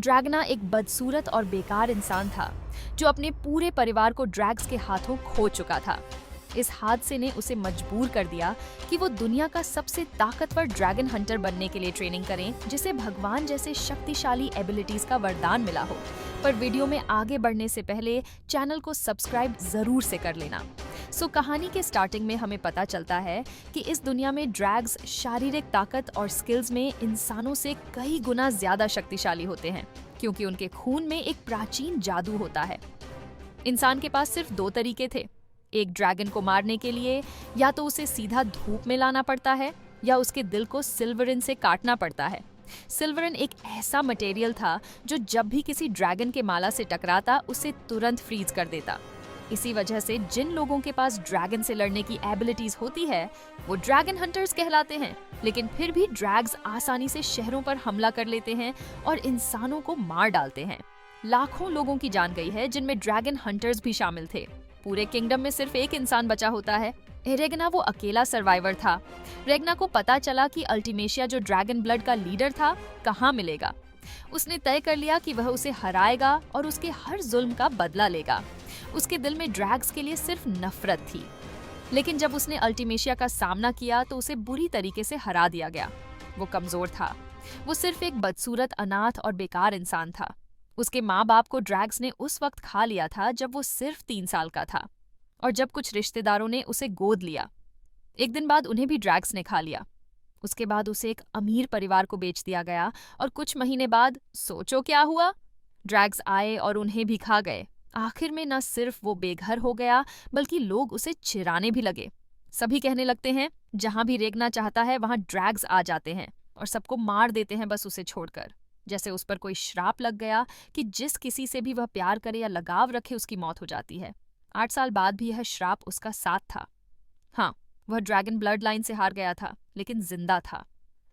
ड्रैगना एक बदसूरत और बेकार इंसान था जो अपने पूरे परिवार को ड्रैग्स के हाथों खो चुका था। इस हादसे ने उसे मजबूर कर दिया कि वो दुनिया का सबसे ताकतवर ड्रैगन हंटर बनने के लिए ट्रेनिंग करें, जिसे भगवान जैसे शक्तिशाली एबिलिटीज का वरदान मिला हो। पर वीडियो में आगे बढ़ने से पहले चैनल को सब्सक्राइब जरूर से कर लेना। कहानी के स्टार्टिंग में हमें पता चलता है कि इस दुनिया में ड्रैग्स शारीरिक ताकत और स्किल्स में इंसानों से कई गुना ज्यादा शक्तिशाली होते हैं, क्योंकि उनके खून में एक प्राचीन जादू होता है। इंसान के पास सिर्फ दो तरीके थे, एक ड्रैगन को मारने के लिए या तो उसे सीधा धूप में लाना पड़ता है या उसके दिल को सिल्वरिन से काटना पड़ता है। सिल्वरिन एक ऐसा मटेरियल था जो जब भी किसी ड्रैगन के माला से टकराता उसे तुरंत फ्रीज कर देता। इसी वजह से जिन लोगों के पास ड्रैगन से लड़ने की एबिलिटीज होती है वो ड्रैगन हंटर्स कहलाते हैं, लेकिन फिर भी ड्रैग्स आसानी से शहरों पर हमला कर लेते हैं और इंसानों को मार डालते हैं। लाखों लोगों की जान गई है, जिनमें ड्रैगन हंटर्स भी शामिल थे। पूरे किंगडम में सिर्फ एक इंसान बचा होता है, रेगना वो अकेला सर्वाइवर था। रेगना को पता चला कि अल्टीमेशिया जो ड्रैगन ब्लड का लीडर था कहाँ मिलेगा। उसने तय कर लिया कि वह उसे हराएगा और उसके हर जुल्म का बदला लेगा। उसके दिल में ड्रैग्स के लिए सिर्फ नफरत थी, लेकिन जब उसने अल्टीमेशिया का सामना किया तो उसे बुरी तरीके से हरा दिया गया। वो कमजोर था, वो सिर्फ एक बदसूरत, अनाथ और बेकार इंसान था। उसके माँ बाप को ड्रैग्स ने उस वक्त खा लिया था जब वो सिर्फ 3 साल का था, और जब कुछ रिश्तेदारों ने उसे गोद लिया। एक दिन बाद उन्हें भी ड्रैग्स ने खा लिया। उसके बाद उसे एक अमीर परिवार को बेच दिया गया और कुछ महीने बाद सोचो क्या हुआ, ड्रैग्स आए और उन्हें भी खा गए। आखिर में न सिर्फ वो बेघर हो गया बल्कि लोग उसे चिढ़ाने भी लगे। सभी कहने लगते हैं जहां भी रेगना चाहता है वहां ड्रैग्स आ जाते हैं और सबको मार देते हैं बस उसे छोड़कर, जैसे उस पर कोई श्राप लग गया कि जिस किसी से भी वह प्यार करे या लगाव रखे उसकी मौत हो जाती है। 8 साल बाद भी यह श्राप उसका साथ था। हाँ, वह ड्रैगन ब्लड लाइन से हार गया था, लेकिन जिंदा था।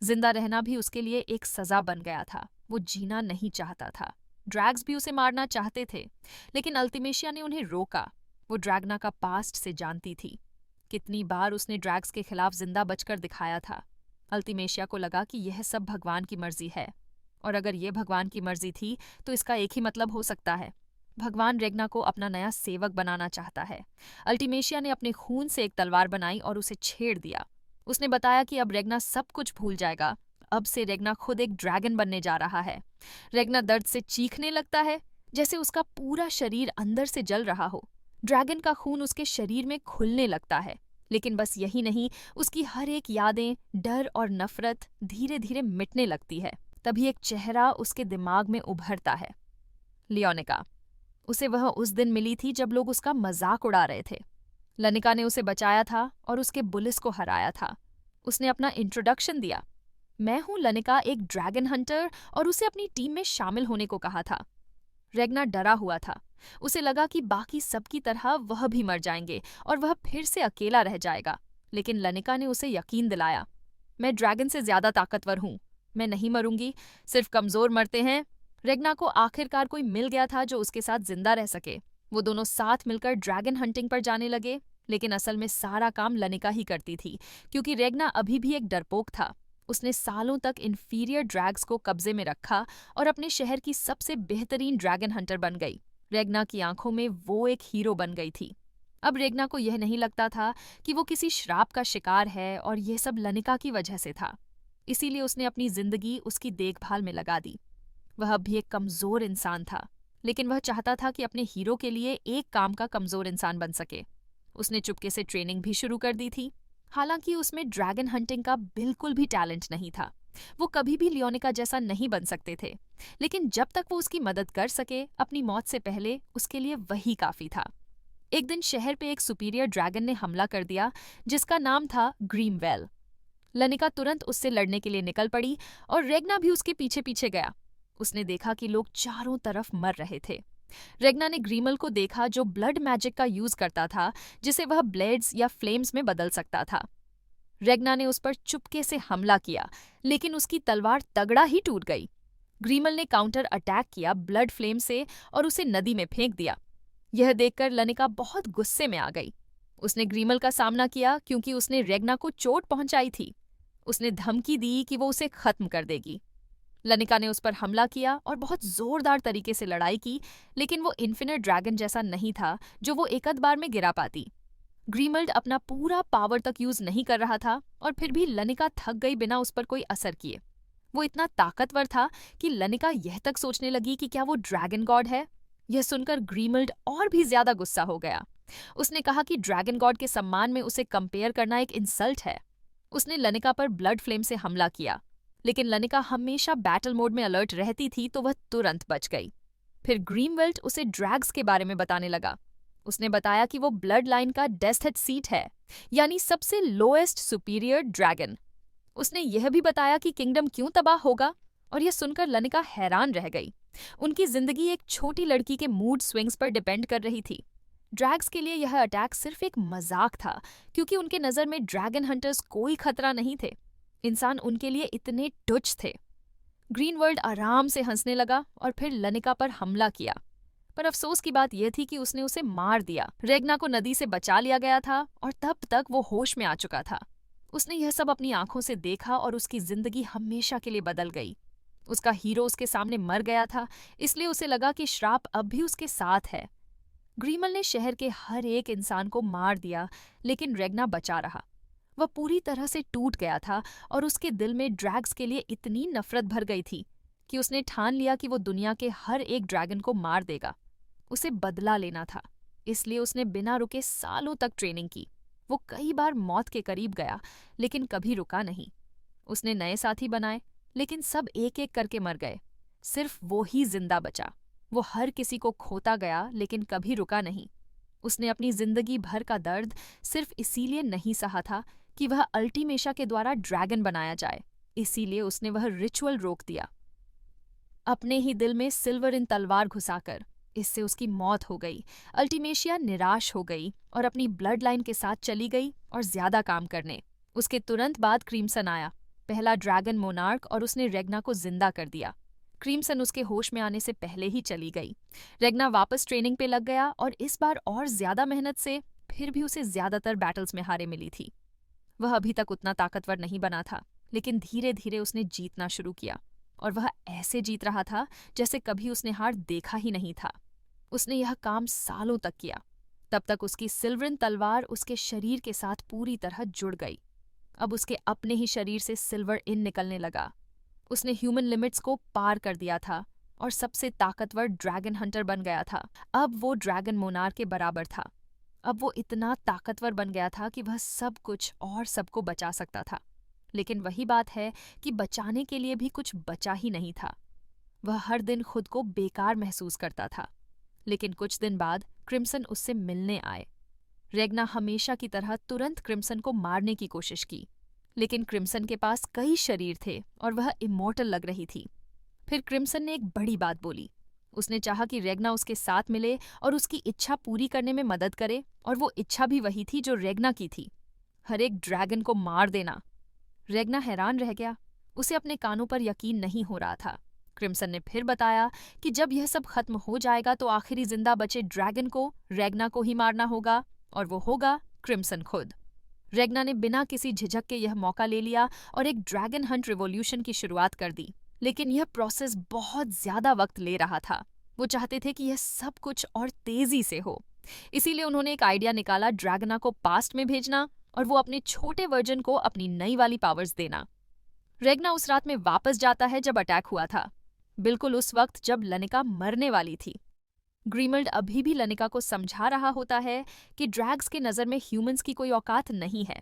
जिंदा रहना भी उसके लिए एक सजा बन गया था। वो जीना नहीं चाहता था। ड्रैग्स भी उसे मारना चाहते थे, लेकिन अल्टीमेशिया ने उन्हें रोका। वो ड्रैगना का पास्ट से जानती थी। कितनी बार उसने ड्रैग्स के खिलाफ जिंदा बचकर दिखाया था। अल्टीमेशिया को लगा कि यह सब भगवान की मर्जी है, और अगर ये भगवान की मर्जी थी तो इसका एक ही मतलब हो सकता है, भगवान रेगना को अपना नया सेवक बनाना चाहता है। अल्टीमेशिया ने अपने खून से एक तलवार बनाई और उसे छेड़ दिया। उसने बताया कि अब रेगना सब कुछ भूल जाएगा। अब से रेगना खुद एक ड्रैगन बनने जा रहा है। रेगना दर्द से चीखने लगता है, जैसे उसका पूरा शरीर अंदर से जल रहा हो। ड्रैगन का खून उसके शरीर में खुलने लगता है, लेकिन बस यही नहीं, उसकी हर एक यादें, डर और नफरत धीरे धीरे मिटने लगती है। तभी एक चेहरा उसके दिमाग में उभरता है, लियोनिका। उसे वह उस दिन मिली थी जब लोग उसका मजाक उड़ा रहे थे। लनिका ने उसे बचाया था और उसके पुलिस को हराया था। उसने अपना इंट्रोडक्शन दिया, मैं हूं लनिका, एक ड्रैगन हंटर, और उसे अपनी टीम में शामिल होने को कहा था। रेगना डरा हुआ था। उसे लगा कि बाकी सबकी तरह वह भी मर जाएंगे और वह फिर से अकेला रह जाएगा, लेकिन लनिका ने उसे यकीन दिलाया, मैं ड्रैगन से ज्यादा ताकतवर हूं, मैं नहीं मरूंगी, सिर्फ कमजोर मरते हैं। रेगना को आखिरकार कोई मिल गया था जो उसके साथ जिंदा रह सके। वो दोनों साथ मिलकर ड्रैगन हंटिंग पर जाने लगे, लेकिन असल में सारा काम लनिका ही करती थी, क्योंकि रेगना अभी भी एक डरपोक था। उसने सालों तक इंफीरियर ड्रैग्स को कब्जे में रखा और अपने शहर की सबसे बेहतरीन ड्रैगन हंटर बन गई। रेगना की आंखों में वो एक हीरो बन गई थी। अब रेगना को यह नहीं लगता था कि वो किसी श्राप का शिकार है, और यह सब लनिका की वजह से था। इसीलिए उसने अपनी जिंदगी उसकी देखभाल में लगा दी। वह अब भी एक कमजोर इंसान था, लेकिन वह चाहता था कि अपने हीरो के लिए एक काम का कमजोर इंसान बन सके। उसने चुपके से ट्रेनिंग भी शुरू कर दी थी। हालांकि उसमें ड्रैगन हंटिंग का बिल्कुल भी टैलेंट नहीं था। वो कभी भी लियोनिका जैसा नहीं बन सकते थे, लेकिन जब तक वो उसकी मदद कर सके अपनी मौत से पहले, उसके लिए वही काफी था। एक दिन शहर पे एक सुपीरियर ड्रैगन ने हमला कर दिया, जिसका नाम था ग्रीमवेल। लनिका तुरंत उससे लड़ने के लिए निकल पड़ी और रेगना भी उसके पीछे पीछे गया। उसने देखा कि लोग चारों तरफ मर रहे थे। रेगना ने ग्रीमल को देखा, जो ब्लड मैजिक का यूज करता था, जिसे वह ब्लेड्स या फ्लेम्स में बदल सकता था। रेगना ने उस पर चुपके से हमला किया, लेकिन उसकी तलवार तगड़ा ही टूट गई। ग्रीमल ने काउंटर अटैक किया ब्लड फ्लेम से और उसे नदी में फेंक दिया। यह देखकर लनिका बहुत गुस्से में आ गई। उसने ग्रीमल का सामना किया क्योंकि उसने रेगना को चोट पहुंचाई थी। उसने धमकी दी कि वो उसे खत्म कर देगी। लनिका ने उस पर हमला किया और बहुत जोरदार तरीके से लड़ाई की, लेकिन वो इन्फिनिट ड्रैगन जैसा नहीं था जो वो एक आध बार में गिरा पाती। ग्रीमल्ड अपना पूरा पावर तक यूज नहीं कर रहा था और फिर भी लनिका थक गई बिना उस पर कोई असर किए। वो इतना ताकतवर था कि लनिका यह तक सोचने लगी कि क्या वो ड्रैगन गॉड है। यह सुनकर ग्रीमल्ड और भी ज्यादा गुस्सा हो गया। उसने कहा कि ड्रैगन गॉड के सम्मान में उसे कंपेयर करना एक इंसल्ट है। उसने लनिका पर ब्लड फ्लेम से हमला किया, लेकिन लनिका हमेशा बैटल मोड में अलर्ट रहती थी तो वह तुरंत बच गई। फिर ग्रीमवेल्ट उसे ड्रैग्स के बारे में बताने लगा। उसने बताया कि वो ब्लड लाइन का डेस्थ सीट है, यानी सबसे लोएस्ट सुपीरियर ड्रैगन। उसने यह भी बताया कि किंगडम क्यों तबाह होगा, और यह सुनकर लनिका हैरान रह गई। उनकी जिंदगी एक छोटी लड़की के मूड स्विंग्स पर डिपेंड कर रही थी। ड्रैग्स के लिए यह अटैक सिर्फ एक मजाक था, क्योंकि उनके नजर में ड्रैगन हंटर्स कोई खतरा नहीं थे। इंसान उनके लिए इतने तुच्छ थे। ग्रीनवर्ल्ड आराम से हंसने लगा और फिर लनिका पर हमला किया, पर अफसोस की बात यह थी कि उसने उसे मार दिया। रेगना को नदी से बचा लिया गया था और तब तक वो होश में आ चुका था। उसने यह सब अपनी आंखों से देखा और उसकी जिंदगी हमेशा के लिए बदल गई। उसका हीरो उसके सामने मर गया था, इसलिए उसे लगा कि श्राप अब भी उसके साथ है। ग्रीमल ने शहर के हर एक इंसान को मार दिया, लेकिन रेगना बचा रहा। वह पूरी तरह से टूट गया था और उसके दिल में ड्रैग्स के लिए इतनी नफरत भर गई थी कि उसने ठान लिया कि वो दुनिया के हर एक ड्रैगन को मार देगा। उसे बदला लेना था, इसलिए उसने बिना रुके सालों तक ट्रेनिंग की। वो कई बार मौत के करीब गया, लेकिन कभी रुका नहीं। उसने नए साथी बनाए, लेकिन सब एक एक करके मर गए। सिर्फ वो ही जिंदा बचा। वो हर किसी को खोता गया, लेकिन कभी रुका नहीं। उसने अपनी जिंदगी भर का दर्द सिर्फ इसीलिए नहीं सहा था कि वह अल्टीमेशा के द्वारा ड्रैगन बनाया जाए, इसीलिए उसने वह रिचुअल रोक दिया, अपने ही दिल में सिल्वर इन तलवार घुसाकर। इससे उसकी मौत हो गई। अल्टीमेशिया निराश हो गई और अपनी ब्लड लाइन के साथ चली गई और ज्यादा काम करने। उसके तुरंत बाद क्रीमसन आया, पहला ड्रैगन मोनार्क, और उसने रेगना को जिंदा कर दिया। क्रीमसन उसके होश में आने से पहले ही चली गई। रेगना वापस ट्रेनिंग पे लग गया और इस बार और ज्यादा मेहनत से, फिर भी उसे ज्यादातर बैटल्स में हारे मिली थी। वह अभी तक उतना ताकतवर नहीं बना था, लेकिन धीरे धीरे उसने जीतना शुरू किया, और वह ऐसे जीत रहा था जैसे कभी उसने हार देखा ही नहीं था। उसने यह काम सालों तक किया। तब तक उसकी सिल्वरन तलवार उसके शरीर के साथ पूरी तरह जुड़ गई। अब उसके अपने ही शरीर से सिल्वर इन निकलने लगा। उसने ह्यूमन लिमिट्स को पार कर दिया था और सबसे ताकतवर ड्रैगन हंटर बन गया था। अब वो ड्रैगन मोनार्क के बराबर था। अब वो इतना ताकतवर बन गया था कि वह सब कुछ और सबको बचा सकता था। लेकिन वही बात है कि बचाने के लिए भी कुछ बचा ही नहीं था। वह हर दिन खुद को बेकार महसूस करता था। लेकिन कुछ दिन बाद क्रिम्सन उससे मिलने आए। रेगना हमेशा की तरह तुरंत क्रिम्सन को मारने की कोशिश की, लेकिन क्रिम्सन के पास कई शरीर थे और वह इमॉर्टल लग रही थी। फिर क्रिम्सन ने एक बड़ी बात बोली। उसने चाहा कि रेगना उसके साथ मिले और उसकी इच्छा पूरी करने में मदद करे, और वो इच्छा भी वही थी जो रेगना की थी, हर एक ड्रैगन को मार देना। रेगना हैरान रह गया। उसे अपने कानों पर यकीन नहीं हो रहा था। क्रिम्सन ने फिर बताया कि जब यह सब खत्म हो जाएगा तो आखिरी जिंदा बचे ड्रैगन को रेगना को ही मारना होगा, और वो होगा क्रिम्सन खुद। रेगना ने बिना किसी झिझक के यह मौका ले लिया और एक ड्रैगन हंट रिवॉल्यूशन की शुरुआत कर दी। लेकिन यह प्रोसेस बहुत ज्यादा वक्त ले रहा था। वो चाहते थे कि यह सब कुछ और तेजी से हो, इसीलिए उन्होंने एक आइडिया निकाला, ड्रैगना को पास्ट में भेजना और वो अपने छोटे वर्जन को अपनी नई वाली पावर्स देना। रेगना उस रात में वापस जाता है जब अटैक हुआ था, बिल्कुल उस वक्त जब लनिका मरने वाली थी। ग्रीमल्ड अभी भी लनिका को समझा रहा होता है कि ड्रैग्स के नजर में ह्यूमंस की कोई औकात नहीं है।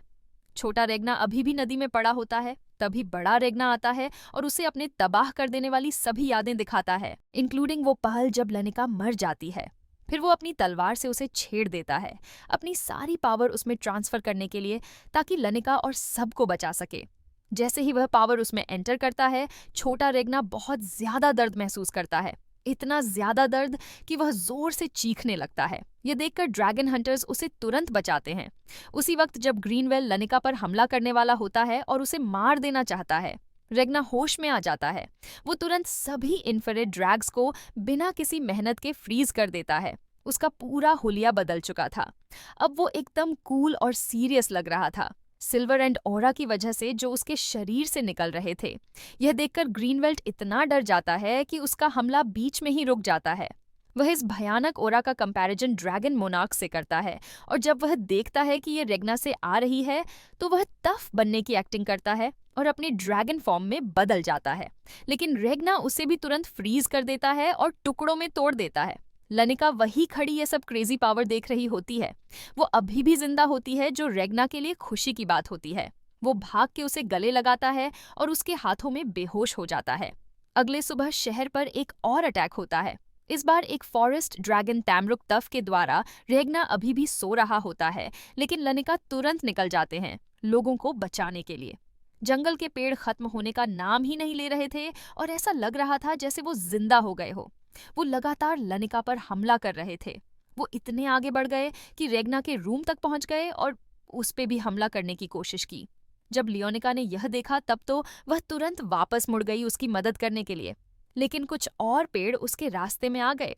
छोटा रेगना अभी भी नदी में पड़ा होता है, तभी बड़ा रेगना आता है और उसे अपने तबाह कर देने वाली सभी यादें दिखाता है, इंक्लूडिंग वो पल जब लनिका मर जाती है। फिर वो अपनी तलवार से उसे छेड़ देता है, अपनी सारी पावर उसमें ट्रांसफर करने के लिए, ताकि लनिका और सबको बचा सके। जैसे ही वह पावर उसमें एंटर करता है, छोटा रेगना बहुत ज्यादा दर्द महसूस करता है, इतना ज्यादा दर्द कि वह जोर से चीखने लगता है। यह देखकर ड्रैगन हंटर्स उसे तुरंत बचाते हैं। उसी वक्त जब ग्रीनवेल लनिका पर हमला करने वाला होता है और उसे मार देना चाहता है, रेगना होश में आ जाता है। वो तुरंत सभी इन्फ्रारेड ड्रैग्स को बिना किसी मेहनत के फ्रीज कर देता है। उसका पूरा हुलिया बदल चुका था। अब वो एकदम कूल और सीरियस लग रहा था। सिल्वर एंड ऑरा की वजह से जो उसके शरीर से निकल रहे थे। यह देखकर ग्रीनवेल्ट इतना डर जाता है कि उसका हमला बीच में ही रुक जाता है। वह इस भयानक ओरा का कंपैरिजन ड्रैगन मोनार्क से करता है और जब वह देखता है कि ये रेगना से आ रही है तो वह टफ बनने की एक्टिंग करता है और अपने ड्रैगन फॉर्म में बदल जाता है। लेकिन रेगना उसे भी तुरंत फ्रीज कर देता है और टुकड़ों में तोड़ देता है। लनिका वही खड़ी ये सब क्रेजी पावर देख रही होती है। वो अभी भी जिंदा होती है, जो रेगना के लिए खुशी की बात होती है। वो भाग के उसे गले लगाता है और उसके हाथों में बेहोश हो जाता है। अगले सुबह शहर पर एक और अटैक होता है। इस बार एक फॉरेस्ट ड्रैगन तैमरुक तफ के द्वारा। रेगना अभी भी सो रहा होता है, लेकिन लनिका तुरंत निकल जाते हैं लोगों को बचाने के लिए। जंगल के पेड़ खत्म होने का नाम ही नहीं ले रहे थे और ऐसा लग रहा था जैसे वो जिंदा हो गए हो। वो लगातार लनिका पर हमला कर रहे थे। वो इतने आगे बढ़ गए कि रेगना के रूम तक पहुंच गए और उस पे भी हमला करने की कोशिश की। जब लियोनिका ने यह देखा तब तो वह तुरंत वापस मुड़ गई उसकी मदद करने के लिए। लेकिन कुछ और पेड़ उसके रास्ते में आ गए।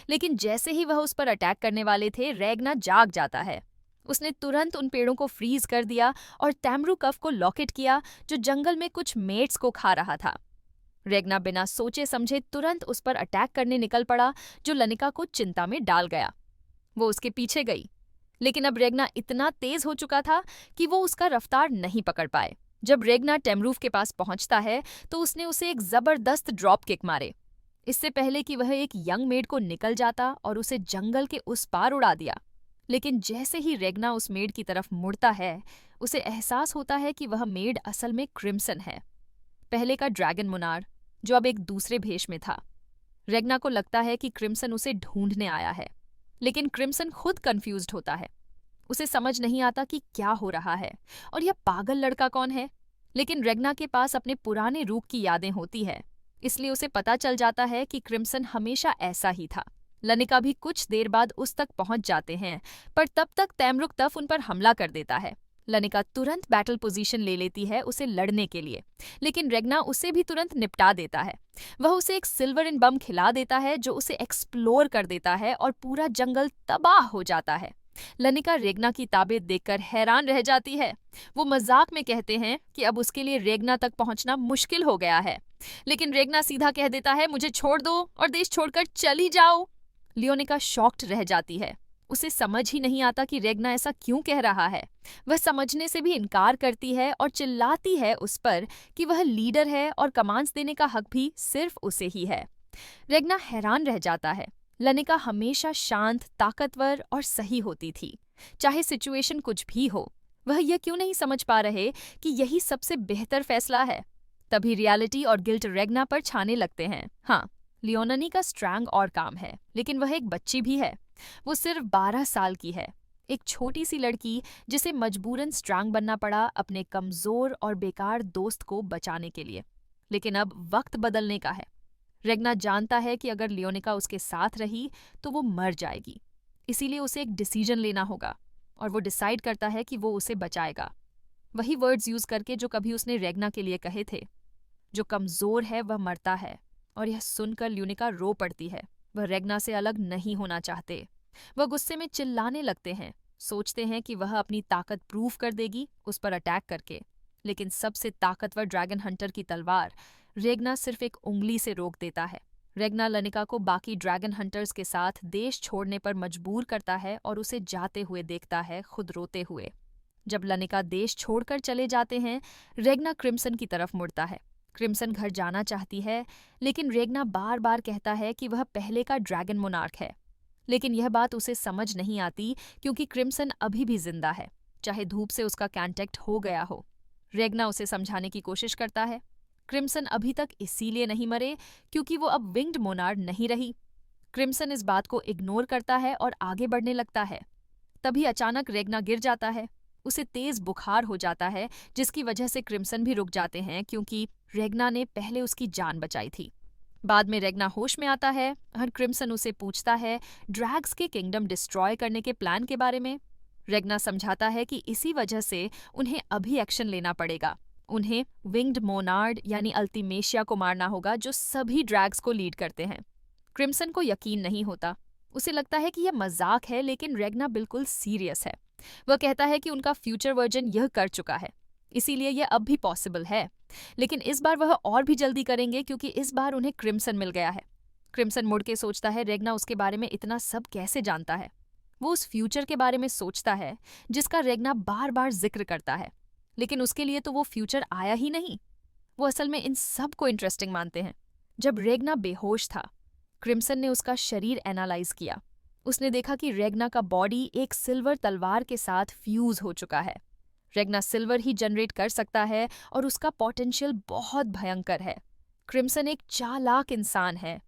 लेकिन जैसे ही वह उस पर अटैक करने वाले थे, रेगना जाग जाता है। उसने तुरंत उन पेड़ों को फ्रीज कर दिया और तैमरुकफ को लॉकेट किया, जो जंगल में कुछ मेट्स को खा रहा था। रेगना बिना सोचे समझे तुरंत उस पर अटैक करने निकल पड़ा, जो लनिका को चिंता में डाल गया। वो उसके पीछे गई, लेकिन अब रेगना इतना तेज हो चुका था कि वो उसका रफ्तार नहीं पकड़ पाए। जब रेगना टेमरूफ के पास पहुंचता है तो उसने उसे एक जबरदस्त ड्रॉप किक मारे। इससे पहले कि वह एक यंग मेड को निकल जाता और उसे जंगल के उस पार उड़ा दिया। लेकिन जैसे ही रेगना उस मेड की तरफ मुड़ता है, उसे एहसास होता है कि वह मेड असल में क्रिम्सन है, पहले का ड्रैगन मुनार, जो अब एक दूसरे भेष में था। रेगना को लगता है कि क्रिम्सन उसे ढूंढने आया है, लेकिन क्रिम्सन खुद कंफ्यूज्ड होता है। उसे समझ नहीं आता कि क्या हो रहा है और यह पागल लड़का कौन है। लेकिन रेगना के पास अपने पुराने रूप की यादें होती है, इसलिए उसे पता चल जाता है कि क्रिम्सन हमेशा ऐसा ही था। लनिका भी कुछ देर बाद उस तक पहुंच जाते हैं, पर तब तक तैमरुक तफ उन पर हमला कर देता है। लनिका तुरंत बैटल पोजीशन ले लेती है उसे लड़ने के लिए, लेकिन रेगना उसे भी तुरंत निपटा देता है। वह उसे एक सिल्वर इन बम खिला देता है, जो उसे एक्सप्लोर कर देता है और पूरा जंगल तबाह हो जाता है। लनिका रेगना की ताबीत देखकर हैरान रह जाती है। वो मजाक में कहते हैं कि अब उसके लिए रेगना तक पहुंचना मुश्किल हो गया है, लेकिन रेगना सीधा कह देता है, मुझे छोड़ दो और देश छोड़कर चली जाओ। लियोनिका शॉक्ड रह जाती है। उसे समझ ही नहीं आता कि रेगना ऐसा क्यों कह रहा है। वह समझने से भी इनकार करती है और चिल्लाती है उस पर कि वह लीडर है और कमांड्स देने का हक भी सिर्फ उसे ही है। रेगना हैरान रह जाता है। लनिका हमेशा शांत, ताकतवर और सही होती थी, चाहे सिचुएशन कुछ भी हो। वह यह क्यों नहीं समझ पा रहे कि यही सबसे बेहतर फैसला है। तभी रियलिटी और गिल्ट रेगना पर छाने लगते हैं। हाँ, लियोननी का स्ट्रैंग और काम है, लेकिन वह एक बच्ची भी है। वो सिर्फ 12 साल की है, एक छोटी सी लड़की जिसे मजबूरन स्ट्रैंग बनना पड़ा अपने कमजोर और बेकार दोस्त को बचाने के लिए। लेकिन अब वक्त बदलने का है। रेगना जानता है कि अगर लियोनिका उसके साथ रही तो वो मर जाएगी, इसीलिए उसे एक डिसीजन लेना होगा और वो डिसाइड करता है कि वो उसे बचाएगा। वही वर्ड्स यूज करके जो कभी उसने रेगना के लिए कहे थे, जो कमजोर है वह मरता है। और यह सुनकर लियोनिका रो पड़ती है। वह रेगना से अलग नहीं होना चाहते। वह गुस्से में चिल्लाने लगते हैं, सोचते हैं कि वह अपनी ताकत प्रूव कर देगी उस पर अटैक करके। लेकिन सबसे ताकतवर ड्रैगन हंटर की तलवार रेगना सिर्फ एक उंगली से रोक देता है। रेगना लनिका को बाकी ड्रैगन हंटर्स के साथ देश छोड़ने पर मजबूर करता है और उसे जाते हुए देखता है, खुद रोते हुए। जब लनिका देश छोड़कर चले जाते हैं, रेगना क्रिम्सन की तरफ मुड़ता है। क्रिम्सन घर जाना चाहती है, लेकिन रेगना बार बार कहता है कि वह पहले का ड्रैगन मोनार्क है। लेकिन यह बात उसे समझ नहीं आती, क्योंकि क्रिम्सन अभी भी जिंदा है, चाहे धूप से उसका कांटेक्ट हो गया हो। रेगना उसे समझाने की कोशिश करता है। क्रिम्सन अभी तक इसीलिए नहीं मरे क्योंकि वो अब विंग्ड मोनार्क नहीं रही। क्रिम्सन इस बात को इग्नोर करता है और आगे बढ़ने लगता है। तभी अचानक रेगना गिर जाता है। उसे तेज बुखार हो जाता है, जिसकी वजह से क्रिम्सन भी रुक जाते हैं, क्योंकि रेगना ने पहले उसकी जान बचाई थी। बाद में रेगना होश में आता है और क्रिम्सन उसे पूछता है ड्रैग्स के किंगडम डिस्ट्रॉय करने के प्लान के बारे में। रेगना समझाता है कि इसी वजह से उन्हें अभी एक्शन लेना पड़ेगा। उन्हें विंग्ड मोनार्ड यानी अल्टीमेशिया को मारना होगा, जो सभी ड्रैग्स को लीड करते हैं। क्रिम्सन को यकीन नहीं होता। उसे लगता है कि यह मजाक है, लेकिन रेगना बिल्कुल सीरियस है। वह कहता है कि उनका फ्यूचर वर्जन यह कर चुका है, इसीलिए यह अब भी पॉसिबल है। लेकिन इस बार वह और भी जल्दी करेंगे क्योंकि इस बार उन्हें क्रिम्सन मिल गया है। क्रिम्सन मुड़ के सोचता है रेगना उसके बारे में इतना सब कैसे जानता है। वो उस फ्यूचर के बारे में सोचता है जिसका रेगना बार बार जिक्र करता है, लेकिन उसके लिए तो वो फ्यूचर आया ही नहीं। वो असल में इन सब को इंटरेस्टिंग मानते हैं। जब रेगना बेहोश था, क्रिम्सन ने उसका शरीर एनालाइज किया। उसने देखा कि रेगना का बॉडी एक सिल्वर तलवार के साथ फ्यूज हो चुका है। रेगना सिल्वर ही जनरेट कर सकता है और उसका पोटेंशियल बहुत भयंकर है। क्रिम्सन एक चालाक इंसान है,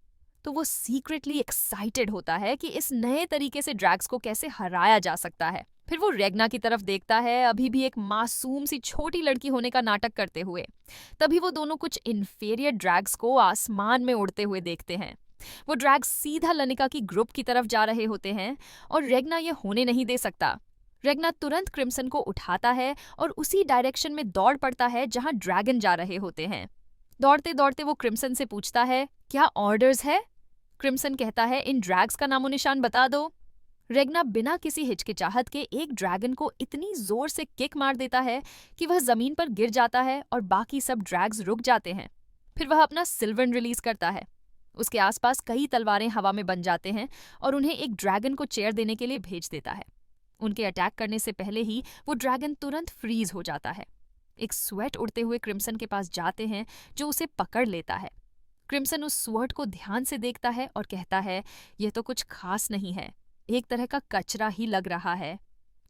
तो वो सीक्रेटली एक्साइटेड होता है कि इस नए तरीके से ड्रैग्स को कैसे हराया जा सकता है। फिर वो रेगना की तरफ देखता है, अभी भी एक मासूम सी छोटी लड़की होने का नाटक करते हुए। तभी वो दोनों कुछ इन्फीरियर ड्रैग्स को आसमान में उड़ते हुए देखते हैं। वो ड्रैग्स सीधा लनिका की ग्रुप की तरफ जा रहे होते हैं और रेगना ये होने नहीं दे सकता। रेगना तुरंत क्रिम्सन को उठाता है और उसी डायरेक्शन में दौड़ पड़ता है जहां ड्रैगन जा रहे होते हैं। दौड़ते दौड़ते वो क्रिम्सन से पूछता है, क्या ऑर्डर्स है? क्रिम्सन कहता है, इन ड्रैग्स का नामो निशान बता दो। रेगना बिना किसी हिचकिचाहट के एक ड्रैगन को इतनी जोर से किक मार देता है कि वह जमीन पर गिर जाता है और बाकी सब ड्रैग्स रुक जाते हैं। फिर वह अपना सिल्वन रिलीज करता है। उसके आसपास कई तलवारें हवा में बन जाते हैं और उन्हें एक ड्रैगन को चेयर देने के लिए भेज देता है। उनके अटैक करने से पहले ही वो ड्रैगन तुरंत फ्रीज हो जाता है। एक स्वेट उड़ते हुए क्रिम्सन के पास जाते हैं जो उसे पकड़ लेता है। क्रिम्सन उस स्वर्ड को ध्यान से देखता है और कहता है, यह तो कुछ खास नहीं है, एक तरह का कचरा ही लग रहा है।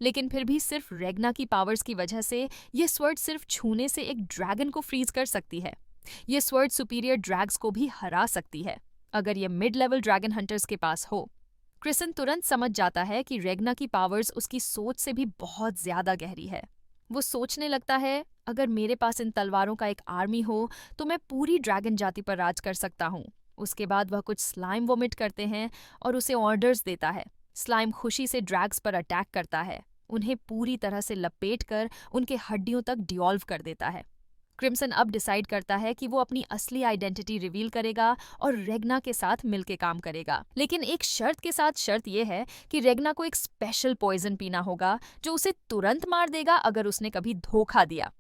लेकिन फिर भी सिर्फ रेगना की पावर्स की वजह से यह स्वर्ड सिर्फ छूने से एक ड्रैगन को फ्रीज कर सकती है। यह स्वर्ड सुपीरियर ड्रैग्स को भी हरा सकती है अगर यह मिड लेवल ड्रैगन हंटर्स के पास हो। क्रिम्सन तुरंत समझ जाता है कि रेगना की पावर्स उसकी सोच से भी बहुत ज्यादा गहरी है। वो सोचने लगता है, अगर मेरे पास इन तलवारों का एक आर्मी हो तो मैं पूरी ड्रैगन जाति पर राज कर सकता हूँ। उसके बाद वह कुछ स्लाइम वोमिट करते हैं और उसे ऑर्डर्स देता है। स्लाइम खुशी से ड्रैग्स पर अटैक करता है, उन्हें पूरी तरह से लपेटकर उनके हड्डियों तक डिसॉल्व कर देता है। क्रिम्सन अब डिसाइड करता है कि वो अपनी असली आइडेंटिटी रिवील करेगा और रेगना के साथ मिलके काम करेगा, लेकिन एक शर्त के साथ। शर्त यह है कि रेगना को एक स्पेशल पॉइजन पीना होगा जो उसे तुरंत मार देगा अगर उसने कभी धोखा दिया।